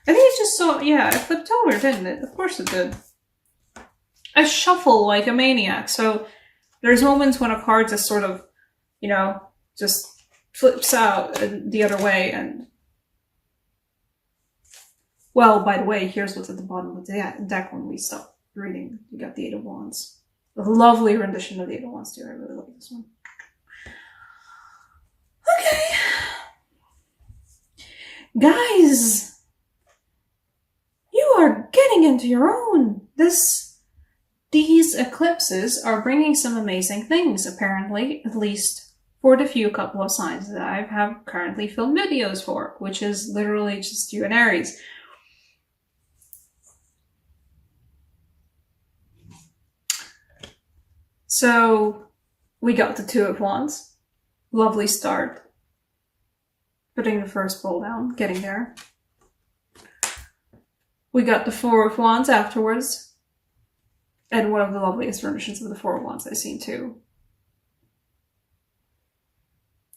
I think it just it flipped over, didn't it? Of course it did. I shuffle like a maniac, so there's moments when a card just sort of, just flips out the other way, and well, by the way, here's what's at the bottom of the deck when we stop reading. You got the Eight of Wands. A lovely rendition of the Eight of Wands too. I really like this one. Okay. Guys, you are getting into your own. These eclipses are bringing some amazing things, apparently, at least for the few couple of signs that I have currently filmed videos for, which is literally just you and Aries. So we got the Two of Wands. Lovely start. Putting the first bowl down, getting there. We got the Four of Wands afterwards. And one of the loveliest renditions of the Four of Wands I've seen too.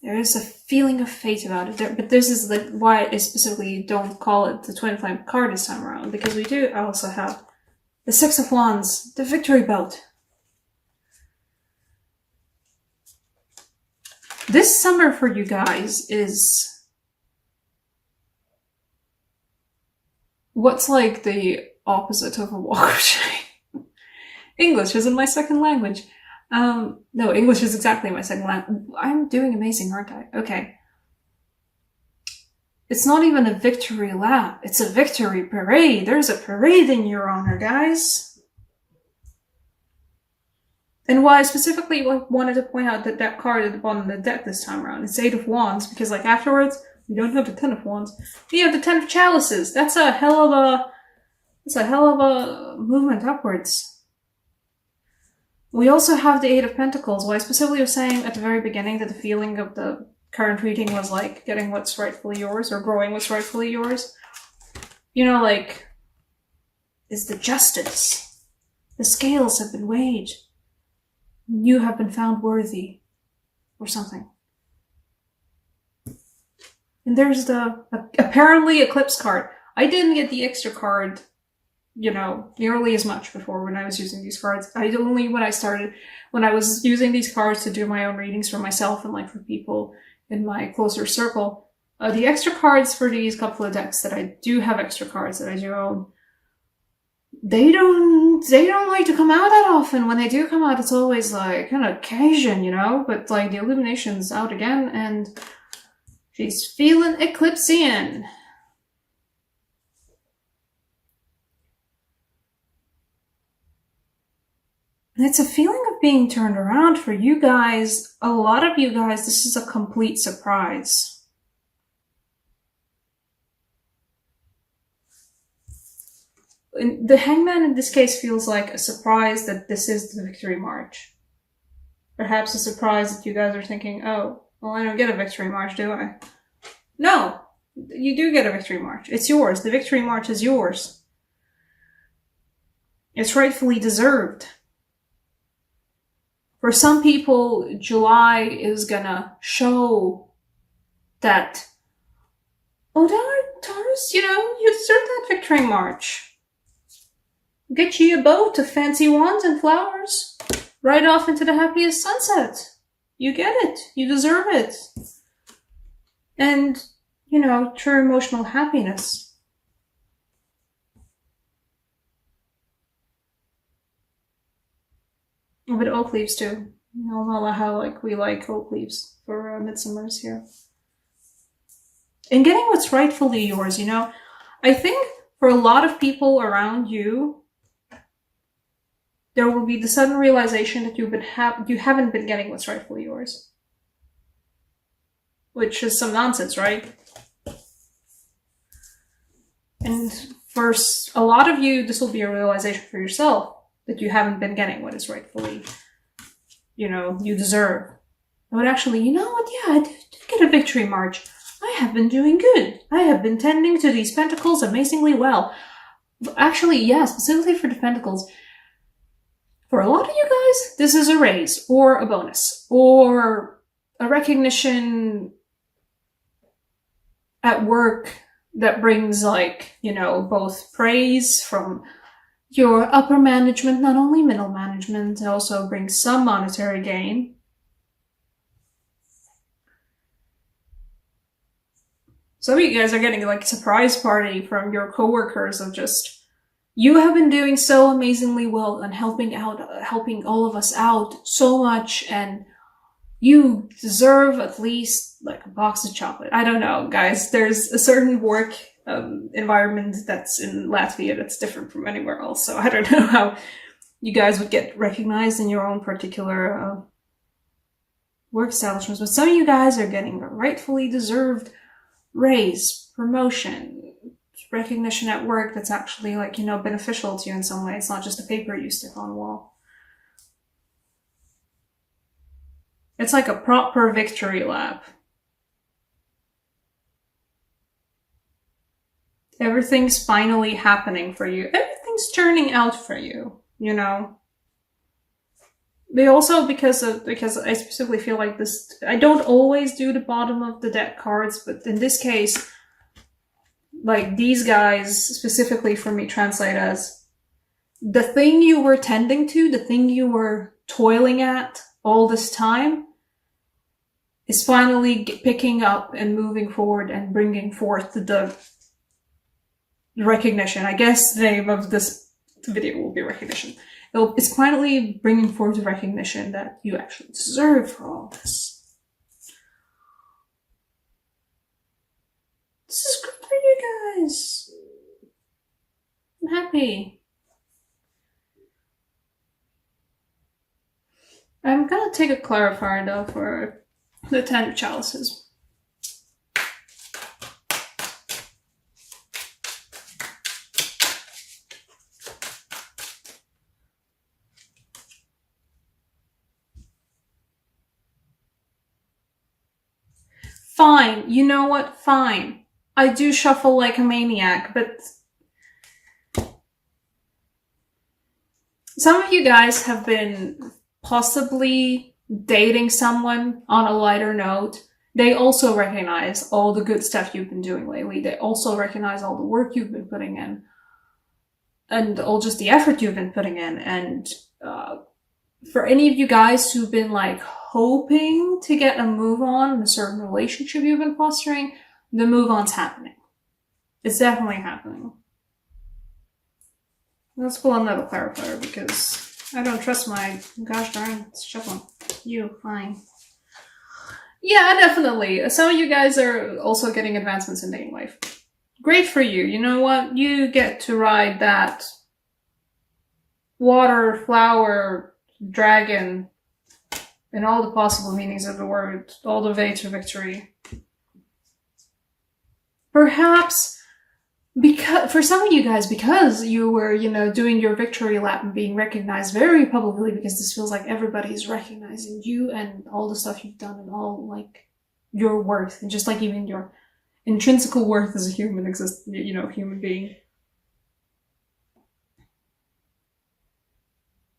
There is a feeling of fate about it, but this is why I specifically don't call it the Twin Flame card this time around, because we do also have the Six of Wands, the Victory Belt. This summer for you guys is what's like the opposite of a walk of shame. English isn't my second language. No, English is exactly my second language. I'm doing amazing, aren't I? Okay. It's not even a victory lap. It's a victory parade. There's a parade in your honor, guys. And why I specifically wanted to point out that card at the bottom of the deck this time around, it's Eight of Wands, because afterwards, we don't have the Ten of Wands. We have the Ten of Chalices. That's a hell of a movement upwards. We also have the Eight of Pentacles. Why I specifically was saying at the very beginning that the feeling of the current reading was like getting what's rightfully yours, or growing what's rightfully yours. Is the justice. The scales have been weighed. You have been found worthy, or something. And there's the apparently eclipse card. I didn't get the extra card, nearly as much before when I was using these cards. When I was using these cards to do my own readings for myself and for people in my closer circle. The extra cards for these couple of decks that I do have extra cards that I do own, they don't like to come out that often. When they do come out, it's always like an occasion, but the Illumination's out again and she's feeling Eclipsean. And it's a feeling of being turned around for you guys. A lot of you guys, this is a complete surprise. The Hangman in this case feels like a surprise that this is the Victory March. Perhaps a surprise that you guys are thinking, oh, well, I don't get a Victory March, do I? No, you do get a Victory March. It's yours. The Victory March is yours. It's rightfully deserved. For some people, July is gonna show that, oh, Taurus, you deserve that Victory March. Get you a boat of fancy wands and flowers. Right off into the happiest sunset. You get it. You deserve it. And, true emotional happiness. But oak leaves too. I'll know how we like oak leaves for midsummers here. And getting what's rightfully yours, I think for a lot of people around you, there will be the sudden realization that you haven't been getting what's rightfully yours. Which is some nonsense, right? And for a lot of you, this will be a realization for yourself that you haven't been getting what is rightfully, you deserve. But actually, you know what? Yeah, I did get a Victory March. I have been doing good. I have been tending to these pentacles amazingly well. Actually, yeah, specifically for the pentacles. For a lot of you guys, this is a raise, or a bonus, or a recognition at work that brings, like, you know, both praise from your upper management, not only middle management, it also brings some monetary gain. Some of you guys are getting like a surprise party from your coworkers of just, you have been doing so amazingly well and helping all of us out so much, and you deserve at least like a box of chocolate. I don't know, guys. There's a certain work environment that's in Latvia that's different from anywhere else. So I don't know how you guys would get recognized in your own particular work establishments, but some of you guys are getting a rightfully deserved raise, promotion, recognition at work that's actually, like, you know, beneficial to you in some way. It's not just a paper you stick on the wall. It's like a proper victory lap. Everything's finally happening for you. Everything's turning out for you, you know? They also, because I specifically feel like this, I don't always do the bottom of the deck cards, but in this case, like, these guys specifically for me translate as the thing you were tending to, the thing you were toiling at all this time is finally picking up and moving forward and bringing forth the recognition. I guess the name of this video will be recognition. It's finally bringing forth the recognition that you actually deserve for all this. This is good for you guys. I'm happy. I'm gonna take a clarifier though for the 10 of chalices. Fine. You know what? Fine. I do shuffle like a maniac, but some of you guys have been possibly dating someone on a lighter note. They also recognize all the good stuff you've been doing lately. They also recognize all the work you've been putting in and all just the effort you've been putting in. And for any of you guys who've been like hoping to get a move on in a certain relationship you've been fostering, the move on's happening. It's definitely happening. Let's pull another clarifier because I don't trust my gosh darn shuffling. You, fine. Yeah, definitely. Some of you guys are also getting advancements in dating life. Great for you. You know what? You get to ride that water, flower, dragon, and all the possible meanings of the word, all the way to victory. Perhaps because, for some of you guys, because you were, you know, doing your victory lap and being recognized very publicly, because this feels like everybody's recognizing you and all the stuff you've done and all, like, your worth, and just like even your intrinsic worth as a human human being.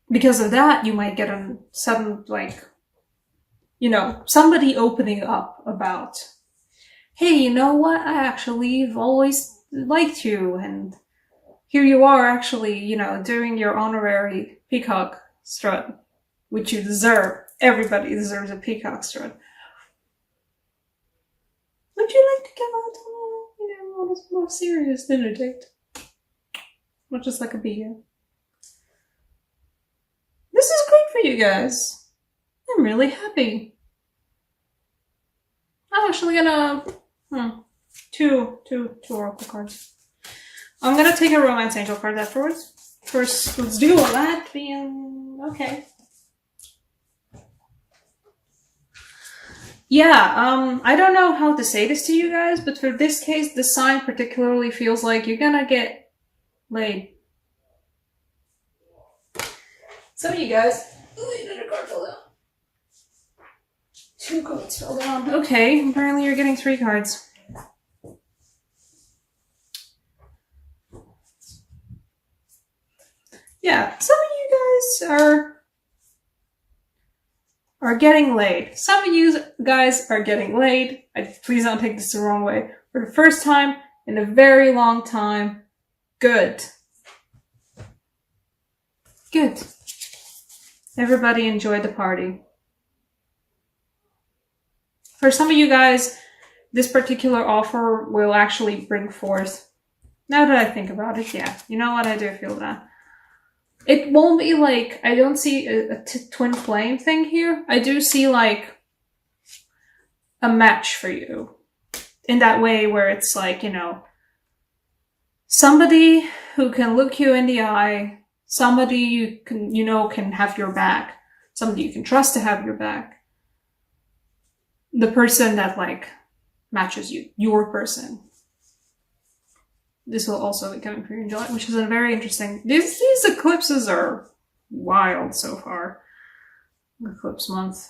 Because of that, you might get a sudden, like, you know, somebody opening up about, hey, you know what? I actually have always liked you, and here you are actually, you know, doing your honorary peacock strut, which you deserve. Everybody deserves a peacock strut. Would you like to come out on a more serious dinner date? Not just like a beer. This is great for you guys. I'm really happy. I'm actually gonna two oracle cards. I'm gonna take a romance angel card afterwards. First, let's do all that being okay. Yeah, I don't know how to say this to you guys, but for this case, the sign particularly feels like you're gonna get laid. Some of you guys, another card fell down. 2 cards fell down. Okay, apparently you're getting 3 cards. Yeah, some of you guys are getting laid. Some of you guys are getting laid. Please don't take this the wrong way. For the first time in a very long time. Good. Good. Everybody enjoyed the party. For some of you guys, this particular offer will actually bring forth, now that I think about it, yeah, you know what, I do feel that. It won't be like, I don't see a twin flame thing here. I do see like a match for you. In that way where it's like, you know, somebody who can look you in the eye, somebody you can, you know, can have your back, somebody you can trust to have your back. The person that like matches you, your person. This will also be coming for you in July, which is a very interesting. These eclipses are wild so far. Eclipse month.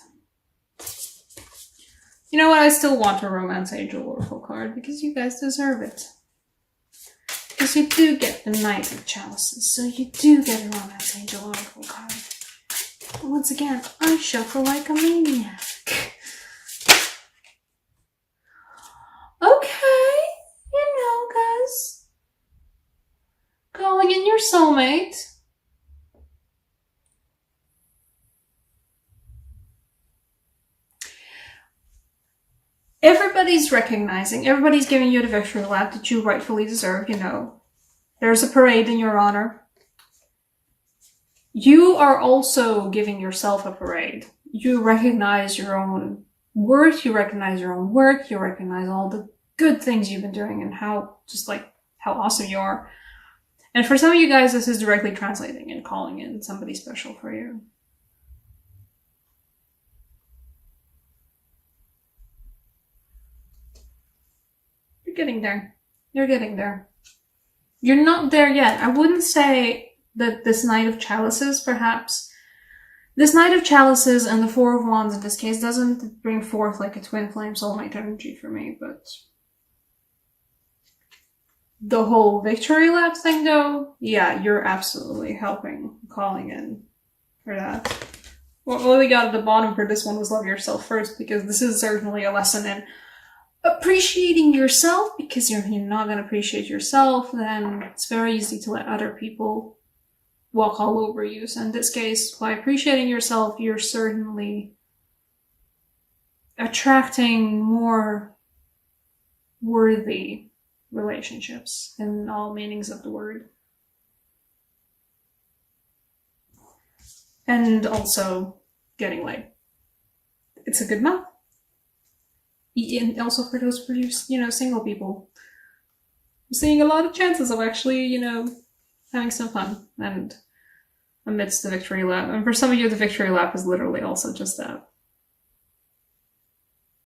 You know what? I still want a Romance Angel Oracle card because you guys deserve it. Because you do get the Knight of Chalices, so you do get a Romance Angel Oracle card. But once again, I shuffle like a maniac. Okay, you know, guys. Calling in your soulmate. Everybody's recognizing, everybody's giving you the victory lap that you rightfully deserve, you know. There's a parade in your honor. You are also giving yourself a parade. You recognize your own worth, you recognize your own work, you recognize all the good things you've been doing and how, just like, how awesome you are. And for some of you guys, this is directly translating and calling in somebody special for you. You're getting there. You're getting there. You're not there yet. I wouldn't say that this Knight of Chalices, perhaps. This Knight of Chalices and the Four of Wands in this case doesn't bring forth like a twin flame soulmate energy for me, but the whole victory lap thing though, yeah, you're absolutely helping, calling in for that. What we got at the bottom for this one was love yourself first, because this is certainly a lesson in appreciating yourself, because you're not going to appreciate yourself, then it's very easy to let other people walk all over you. So in this case, by appreciating yourself, you're certainly attracting more worthy relationships in all meanings of the word. And also getting laid. It's a good month. And also for those, you know, single people. I'm seeing a lot of chances of actually, you know, having some fun and amidst the victory lap. And for some of you, the victory lap is literally also just that.